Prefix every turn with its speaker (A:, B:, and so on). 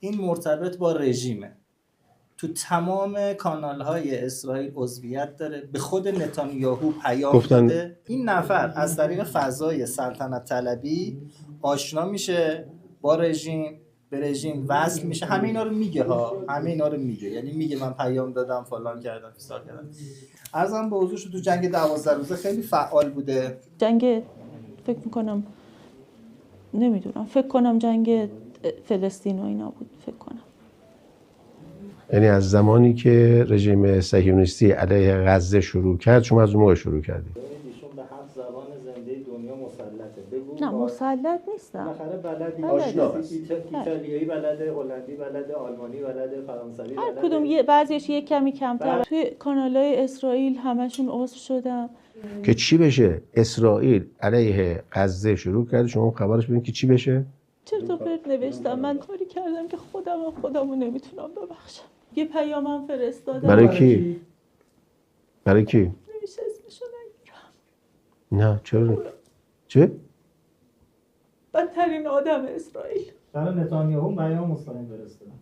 A: این مرتبط با رژیمه. تو تمام کانال‌های اسرائیل عضویت داره، به خود نتانیاهو پیام داده. این نفر از طریق فضای سلطنت طلبی آشنا میشه با رژیم، به رژیم وصل میشه. همه اینا رو میگه همه اینا رو میگه، یعنی میگه من پیام دادم، فلان کردم، فساد کردم. عرضم به حضورش تو جنگ 12 روزه خیلی فعال بوده.
B: جنگ فکر میکنم نمیدونم، فکر کنم جنگ فلسطین و اینا بود، فکر کنم.
C: یعنی از زمانی که رژیم صهیونیستی علیه غزه شروع کرد شما از اون موقع شروع کردید؟
A: ایشون به 7 زبان زنده دنیا مسلطه. بگو
B: نه مسلط نیستم.
A: بالاخره بلدی،
C: آشنا
A: ایتالیایی بلده، هلندی بلده، آلمانی بلده، فرانسوی بلده.
B: هر کدوم بعضیش یک کمی کمتر. توی کانال‌های اسرائیل همشون عضو شدم.
C: که چی بشه؟ اسرائیل علیه غزه شروع کرده، شما خبرش بدین که چی بشه؟
B: چرت و پرت نوشتم. من کاری کردم که خودمو نمیتونم ببخشم. یه پیامم فرستادم.
C: برای کی؟ برای کی؟
B: نمیشه اسمشو نگیرم.
C: نه چرا؟ چه؟
B: بدترین آدم اسرائیل.
A: برای نتانیاهو پیام مستقیم فرستادم.